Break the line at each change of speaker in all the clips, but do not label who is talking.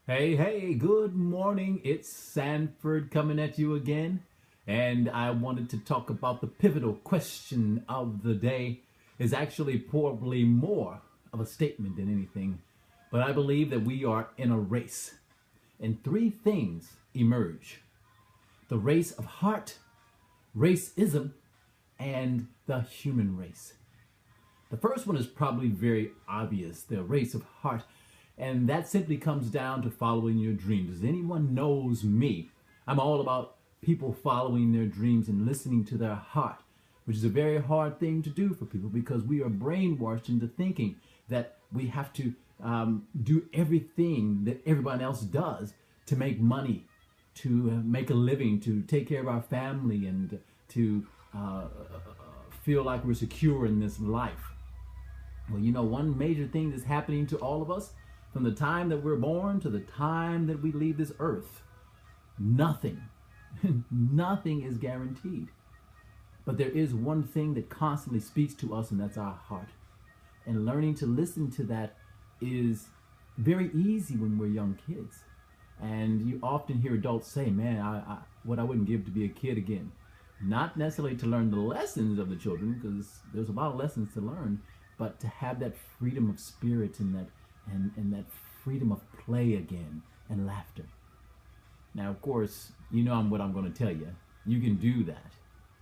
Hey, hey, good morning. It's Sanford coming at you again. And I wanted to talk about the pivotal question of the day. Is actually probably more of a statement than anything. But I believe that we are in a race. And three things emerge: the race of heart, racism, and the human race. The first one is probably very obvious, the race of heart. And that simply comes down to following your dreams. As anyone knows me, I'm all about people following their dreams and listening to their heart, which is a very hard thing to do for people because we are brainwashed into thinking that we have to do everything that everyone else does to make money, to make a living, to take care of our family, and to feel like we're secure in this life. Well, you know, one major thing that's happening to all of us from the time that we're born to the time that we leave this earth, nothing, nothing is guaranteed. But there is one thing that constantly speaks to us, and that's our heart. And learning to listen to that is very easy when we're young kids. And you often hear adults say, man, what I wouldn't give to be a kid again. Not necessarily to learn the lessons of the children, because there's a lot of lessons to learn, but to have that freedom of spirit and that freedom of play again and laughter. Now, of course, you know what I'm going to tell you. You can do that.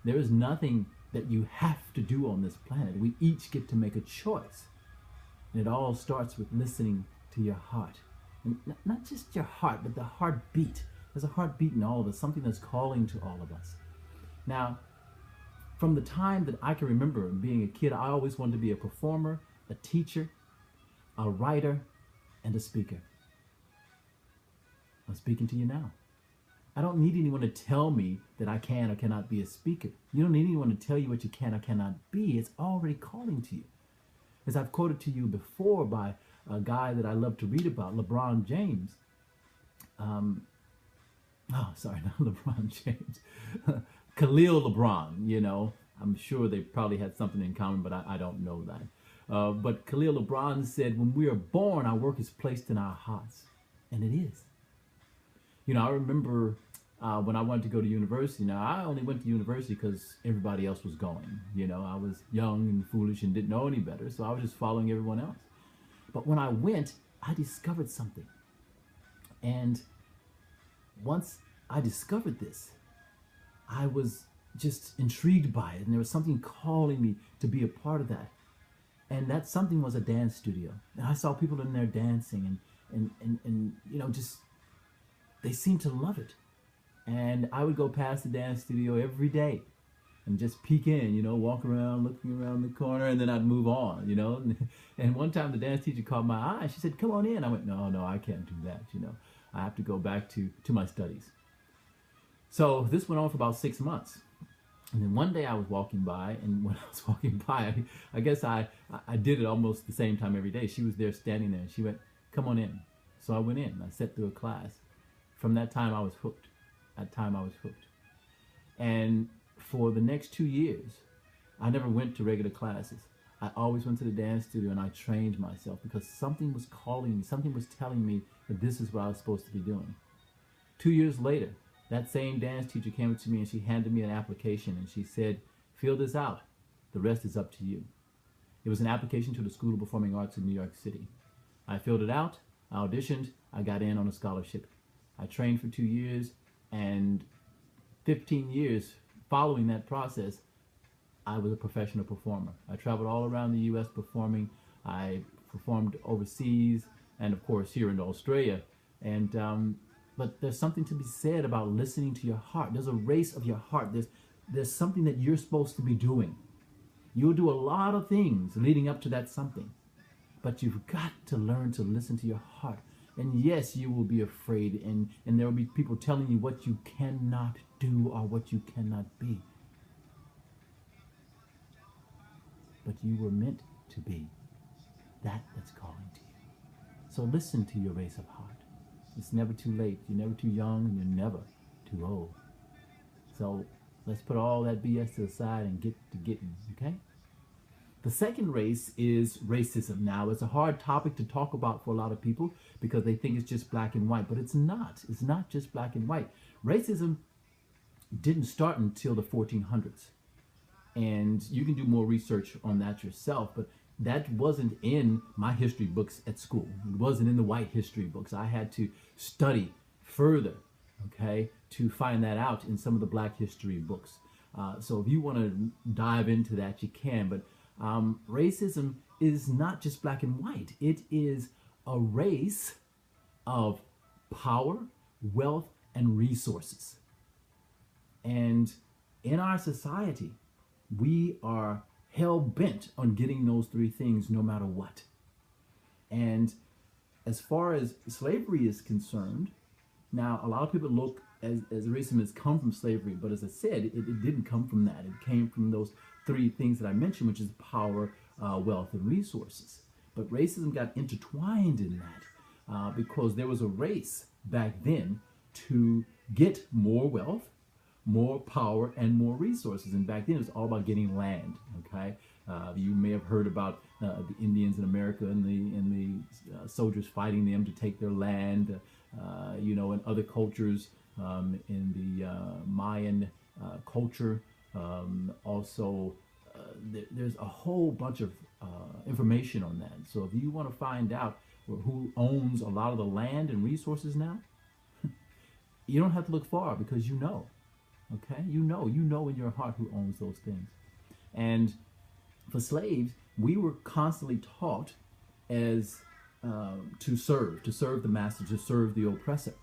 There is nothing that you have to do on this planet. We each get to make a choice. And it all starts with listening to your heart. And not just your heart, but the heartbeat. There's a heartbeat in all of us, something that's calling to all of us. Now, from the time that I can remember being a kid, I always wanted to be a performer, a teacher, a writer, and a speaker. I'm speaking to you now. I don't need anyone to tell me that I can or cannot be a speaker. You don't need anyone to tell you what you can or cannot be. It's already calling to you. As I've quoted to you before by a guy that I love to read about, LeBron James. Sorry, not LeBron James. Khalil LeBron, you know. I'm sure they probably had something in common, but I don't know that. But Khalil LeBron said, when we are born, our work is placed in our hearts. And it is. You know, I remember when I wanted to go to university. Now, I only went to university because everybody else was going. You know, I was young and foolish and didn't know any better, so I was just following everyone else. But when I went, I discovered something. And once I discovered this, I was just intrigued by it. And there was something calling me to be a part of that. And that something was a dance studio. And I saw people in there dancing and you know, just, they seemed to love it. And I would go past the dance studio every day and just peek in, you know, walk around, looking around the corner, and then I'd move on, you know. And one time the dance teacher caught my eye. She said, come on in. I went, no, I can't do that, you know. I have to go back to my studies. So this went on for about 6 months. And then one day I was walking by, and when I was walking by, I guess I did it almost the same time every day. She was there standing there, and she went, come on in. So I went in. I sat through a class. From that time, I was hooked. That time I was hooked. And for the next 2 years, I never went to regular classes. I always went to the dance studio and I trained myself because something was calling me, something was telling me that this is what I was supposed to be doing. 2 years later, that same dance teacher came up to me and she handed me an application and she said, fill this out. The rest is up to you. It was an application to the School of Performing Arts in New York City. I filled it out, I auditioned, I got in on a scholarship. I trained for 2 years, and 15 years following that process, I was a professional performer. I traveled all around the U.S. performing. I performed overseas, and of course here in Australia. And but there's something to be said about listening to your heart. There's a race of your heart. There's something that you're supposed to be doing. You'll do a lot of things leading up to that something, but you've got to learn to listen to your heart. And yes, you will be afraid, and there will be people telling you what you cannot do or what you cannot be. But you were meant to be that's calling to you. So listen to your race of heart. It's never too late. You're never too young, and you're never too old. So let's put all that BS to the side and get to getting, okay? The second race is racism. Now, it's a hard topic to talk about for a lot of people because they think it's just black and white, but it's not. It's not just black and white. Racism didn't start until the 1400s. And you can do more research on that yourself, but that wasn't in my history books at school. It wasn't in the white history books. I had to study further, okay, to find that out in some of the black history books. So if you want to dive into that, you can, but racism is not just black and white. It is a race of power, wealth, and resources. And in our society, we are hell-bent on getting those three things no matter what. And as far as slavery is concerned, now a lot of people look as racism has come from slavery, but as I said, it didn't come from that. It came from those three things that I mentioned, which is power, wealth, and resources. But racism got intertwined in that because there was a race back then to get more wealth, more power, and more resources. And back then it was all about getting land. Okay, you may have heard about the Indians in America and the soldiers fighting them to take their land. You know, in other cultures, in the Mayan culture, also there's a whole bunch of information on that. So if you want to find out who owns a lot of the land and resources now, you don't have to look far because you know. Okay, you know in your heart who owns those things. And for slaves, we were constantly taught as to serve the master, to serve the oppressor.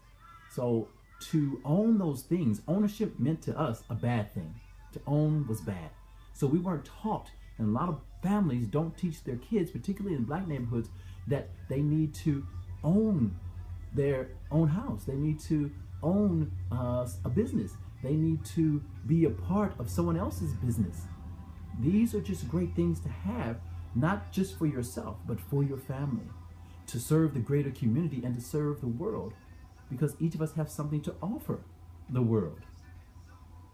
So to own those things, ownership meant to us a bad thing. To own was bad. So we weren't taught, and a lot of families don't teach their kids, particularly in black neighborhoods, that they need to own their own house. They need to own a business. They need to be a part of someone else's business. These are just great things to have, not just for yourself, but for your family, to serve the greater community and to serve the world, because each of us have something to offer the world.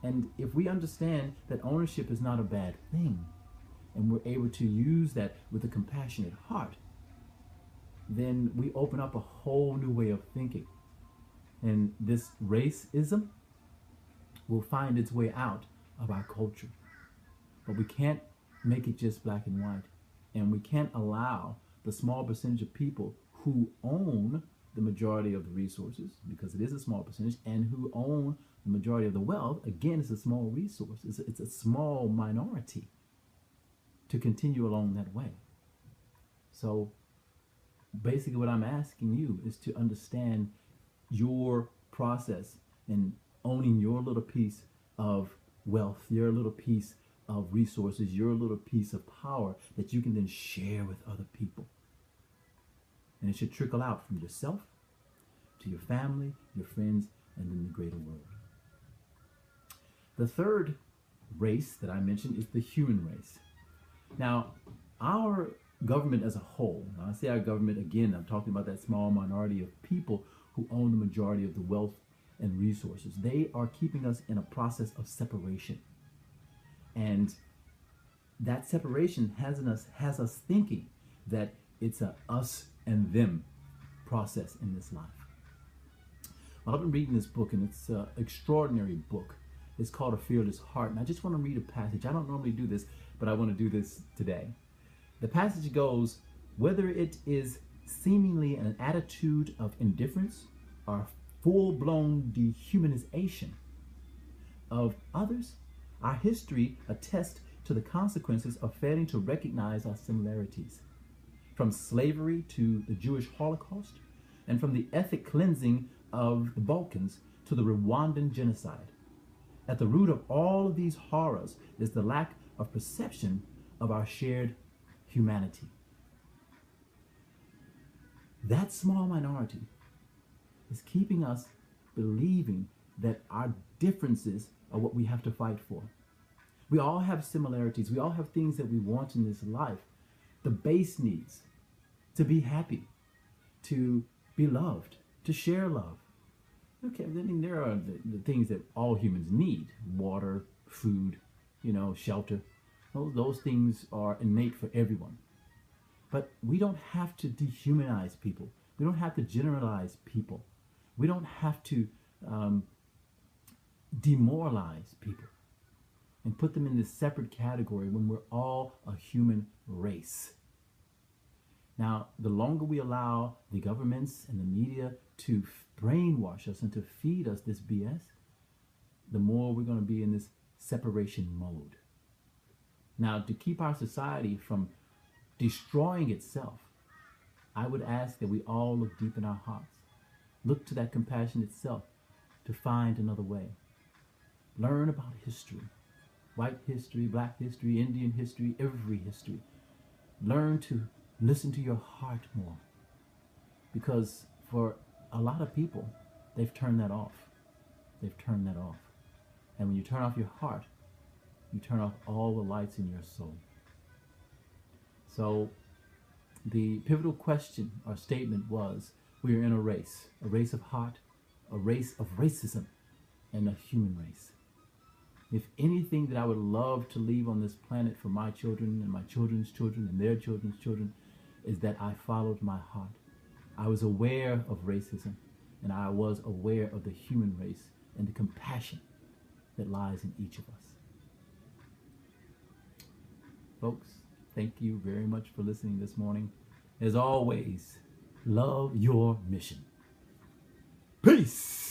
And if we understand that ownership is not a bad thing, and we're able to use that with a compassionate heart, then we open up a whole new way of thinking. And this racism will find its way out of our culture. But we can't make it just black and white. And we can't allow the small percentage of people who own the majority of the resources, because it is a small percentage, and who own the majority of the wealth, again, it's a small resource. It's a small minority, to continue along that way. So basically what I'm asking you is to understand your process in owning your little piece of wealth, your little piece of resources, your little piece of power that you can then share with other people. And it should trickle out from yourself to your family, your friends, and then the greater world. The third race that I mentioned is the human race. Now, our government as a whole, when I say our government, again, I'm talking about that small minority of people who own the majority of the wealth and resources. They are keeping us in a process of separation. And that separation has us thinking that it's a us and them process in this life. Well, I've been reading this book, and it's an extraordinary book. It's called A Fearless Heart. And I just want to read a passage. I don't normally do this, but I want to do this today. The passage goes, whether it is seemingly an attitude of indifference or full-blown dehumanization of others, our history attests to the consequences of failing to recognize our similarities. From slavery to the Jewish Holocaust, and from the ethnic cleansing of the Balkans to the Rwandan genocide. At the root of all of these horrors is the lack of perception of our shared humanity. That small minority is keeping us believing that our differences are what we have to fight for. We all have similarities. We all have things that we want in this life. The base needs: to be happy, to be loved, to share love. Okay, I mean, there are the things that all humans need: water, food, shelter. Those things are innate for everyone. But we don't have to dehumanize people. We don't have to generalize people. We don't have to demoralize people and put them in this separate category when we're all a human race. Now, the longer we allow the governments and the media to brainwash us and to feed us this BS, the more we're going to be in this separation mode. Now, to keep our society from destroying itself, I would ask that we all look deep in our hearts. Look to that compassion itself to find another way. Learn about history. White history, black history, Indian history, every history. Learn to listen to your heart more. Because for a lot of people, they've turned that off. They've turned that off. And when you turn off your heart, you turn off all the lights in your soul. So the pivotal question or statement was, we are in a race of heart, a race of racism, and a human race. If anything that I would love to leave on this planet for my children and my children's children and their children's children is that I followed my heart. I was aware of racism, and I was aware of the human race and the compassion that lies in each of us. Folks, thank you very much for listening this morning. As always, love your mission. Peace!